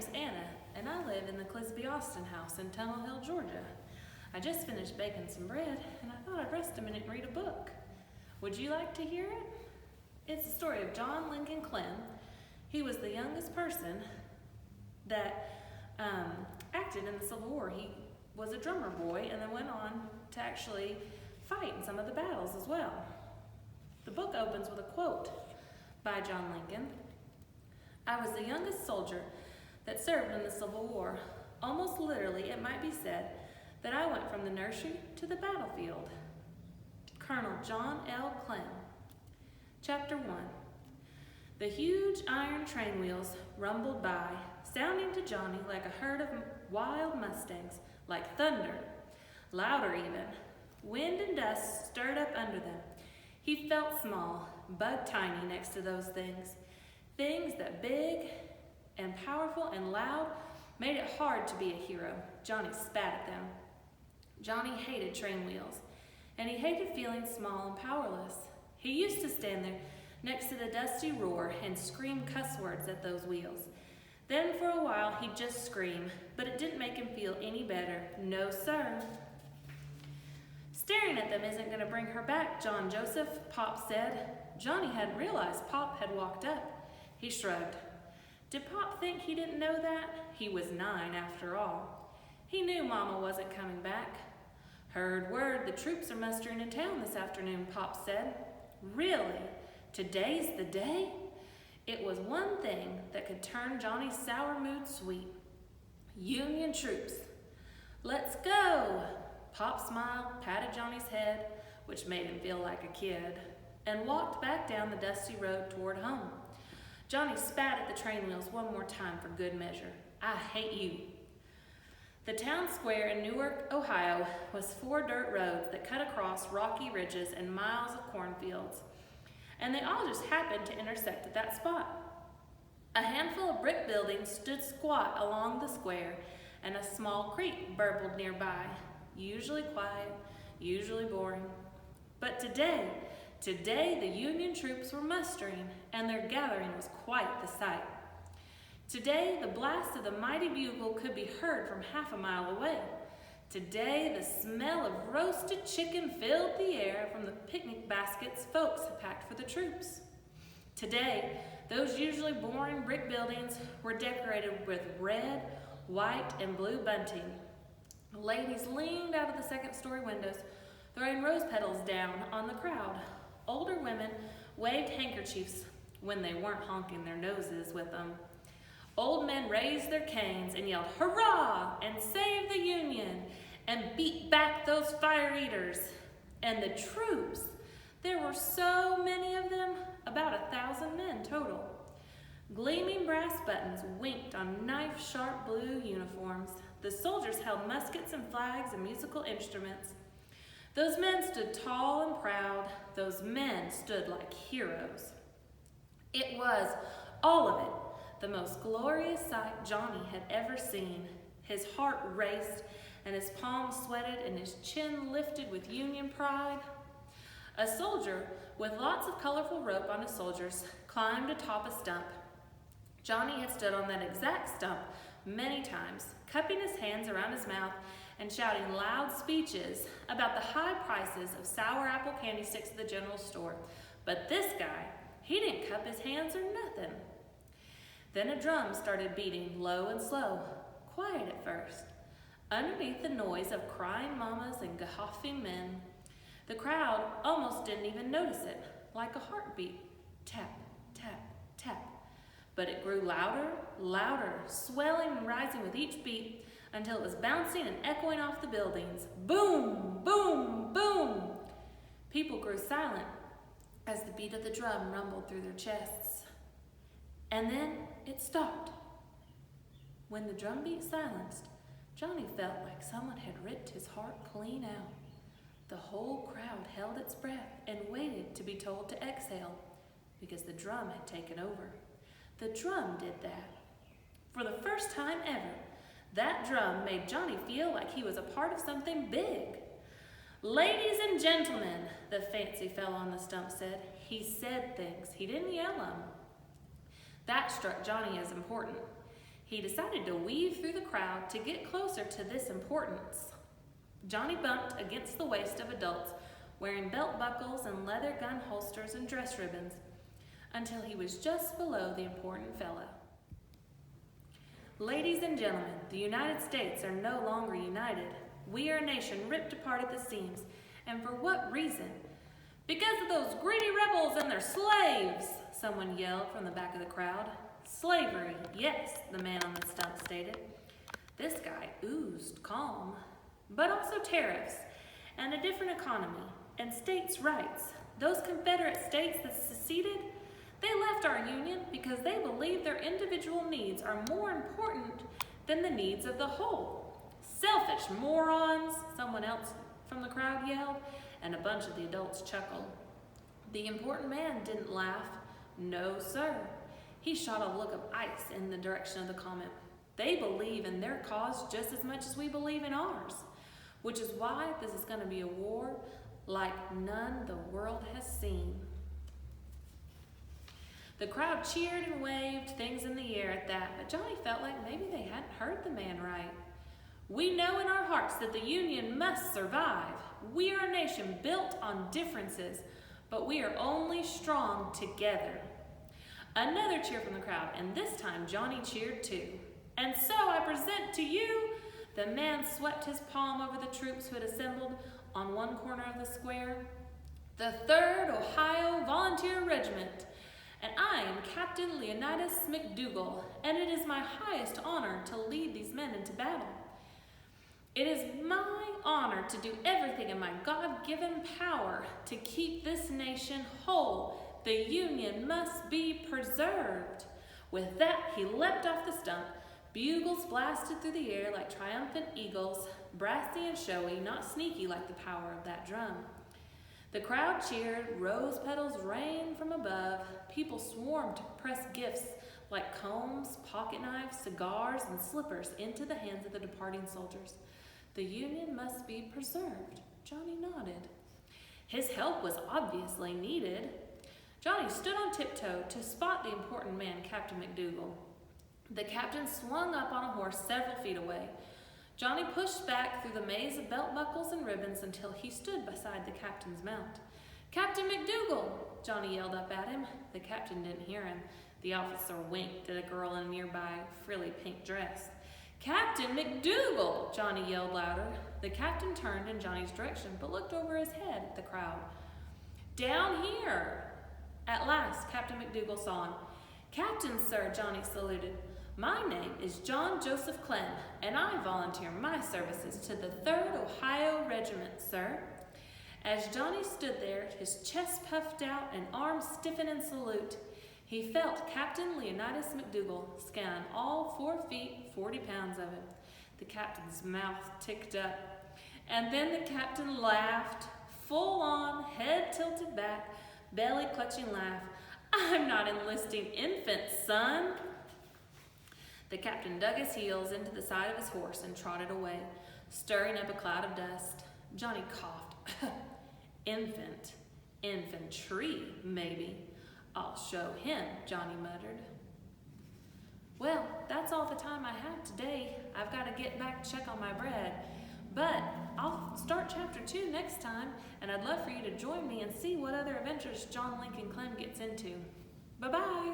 name's Anna, and I live in the Clisby Austin house in Tunnel Hill, Georgia. I just finished baking some bread, and I thought I'd rest a minute and read a book. Would you like to hear it? It's the story of John Lincoln Clem. He was the youngest person that acted in the Civil War. He was a drummer boy and then went on to actually fight in some of the battles as well. The book opens with a quote by John Lincoln. "I was the youngest soldier that served in the Civil War. Almost literally, it might be said that I went from the nursery to the battlefield." Colonel John L. Clem. Chapter 1. The huge iron train wheels rumbled by, sounding to Johnny like a herd of wild mustangs, like thunder, louder even. Wind and dust stirred up under them. He felt small, bug tiny next to those things. Things that big and powerful and loud made it hard to be a hero. Johnny spat at them. Johnny hated train wheels, and he hated feeling small and powerless. He used to stand there next to the dusty roar and scream cuss words at those wheels. Then for a while he'd just scream, but it didn't make him feel any better. No, sir. "Staring at them isn't going to bring her back, John Joseph," Pop said. Johnny hadn't realized Pop had walked up. He shrugged. Did Pop think he didn't know that? He was 9 after all. He knew Mama wasn't coming back. "Heard word the troops are mustering in town this afternoon," Pop said. "Really? Today's the day?" It was one thing that could turn Johnny's sour mood sweet. Union troops. "Let's go!" Pop smiled, patted Johnny's head, which made him feel like a kid, and walked back down the dusty road toward home. Johnny spat at the train wheels one more time for good measure. "I hate you." The town square in Newark, Ohio, was 4 dirt roads that cut across rocky ridges and miles of cornfields, and they all just happened to intersect at that spot. A handful of brick buildings stood squat along the square, and a small creek burbled nearby, usually quiet, usually boring. But today the Union troops were mustering, and their gathering was quite the sight. Today, the blast of the mighty bugle could be heard from half a mile away. Today, the smell of roasted chicken filled the air from the picnic baskets folks had packed for the troops. Today, those usually boring brick buildings were decorated with red, white, and blue bunting. Ladies leaned out of the second-story windows, throwing rose petals down on the crowd. Older women waved handkerchiefs when they weren't honking their noses with them. Old men raised their canes and yelled, "Hurrah!" and "Save the Union!" and beat back those fire eaters. And the troops, there were so many of them, about 1,000 men total. Gleaming brass buttons winked on knife-sharp blue uniforms. The soldiers held muskets and flags and musical instruments. Those men stood tall and proud. Those men stood like heroes. It was, all of it, the most glorious sight Johnny had ever seen. His heart raced, and his palms sweated, and his chin lifted with Union pride. A soldier with lots of colorful rope on his shoulders climbed atop a stump. Johnny had stood on that exact stump many times, cupping his hands around his mouth and shouting loud speeches about the high prices of sour apple candy sticks at the general store. But this guy, he didn't cup his hands or nothing. Then a drum started beating low and slow, quiet at first, underneath the noise of crying mamas and guffawing men. The crowd almost didn't even notice it, like a heartbeat. Tap, tap, tap. But it grew louder, louder, swelling and rising with each beat until it was bouncing and echoing off the buildings. Boom, boom, boom. People grew silent as the beat of the drum rumbled through their chests. And then it stopped. When the drum beat silenced, Johnny felt like someone had ripped his heart clean out. The whole crowd held its breath and waited to be told to exhale, because the drum had taken over. The drum did that. For the first time ever, that drum made Johnny feel like he was a part of something big. "Ladies and gentlemen," the fancy fellow on the stump said. He said things. He didn't yell them. That struck Johnny as important. He decided to weave through the crowd to get closer to this importance. Johnny bumped against the waist of adults wearing belt buckles and leather gun holsters and dress ribbons until he was just below the important fellow. Ladies and gentlemen, the United States are no longer united. We are a nation ripped apart at the seams. And for what reason? Because of those greedy rebels and their slaves, someone yelled from the back of the crowd. Slavery, yes, the man on the stump stated. This guy oozed calm. But also tariffs, and a different economy, and states' rights. Those Confederate states that seceded, they left our union because they believe their individual needs are more important than the needs of the whole. Selfish morons, someone else from the crowd yelled, and a bunch of the adults chuckled. The important man didn't laugh. No, sir. He shot a look of ice in the direction of the comment. They believe in their cause just as much as we believe in ours, which is why this is going to be a war like none the world has seen. The crowd cheered and waved things in the air at that, but Johnny felt like maybe they hadn't heard the man right. We know in our hearts that the Union must survive. We are a nation built on differences, but we are only strong together. Another cheer from the crowd, and this time Johnny cheered too. And so I present to you, the man swept his palm over the troops who had assembled on one corner of the square, the 3rd Ohio Volunteer Regiment, and I am Captain Leonidas McDougal, and it is my highest honor to lead these men into battle. It is my honor to do everything in my God-given power to keep this nation whole. The Union must be preserved. With that, he leapt off the stump. Bugles blasted through the air like triumphant eagles, brassy and showy, not sneaky like the power of that drum. The crowd cheered, rose petals rained from above, people swarmed to press gifts like combs, pocket knives, cigars, and slippers into the hands of the departing soldiers. The Union must be preserved. Johnny nodded. His help was obviously needed. Johnny stood on tiptoe to spot the important man, Captain McDougal. The captain swung up on a horse several feet away. Johnny pushed back through the maze of belt buckles and ribbons until he stood beside the captain's mount. Captain McDougal! Johnny yelled up at him. The captain didn't hear him. The officer winked at a girl in a nearby frilly pink dress. Captain McDougal! Johnny yelled louder. The captain turned in Johnny's direction, but looked over his head at the crowd. Down here! At last, Captain McDougal saw him. Captain, sir, Johnny saluted. My name is John Joseph Clem, and I volunteer my services to the 3rd Ohio Regiment, sir. As Johnny stood there, his chest puffed out and arms stiffened in salute, he felt Captain Leonidas McDougal scan all 4 feet, 40 pounds of him. The captain's mouth ticked up, and then the captain laughed, full on, head tilted back, belly clutching laugh. I'm not enlisting infants, son. The captain dug his heels into the side of his horse and trotted away, stirring up a cloud of dust. Johnny coughed. Infantry, maybe. I'll show him, Johnny muttered. Well, that's all the time I have today. I've got to get back to check on my bread. But I'll start chapter 2 next time, and I'd love for you to join me and see what other adventures John Lincoln Clem gets into. Bye-bye.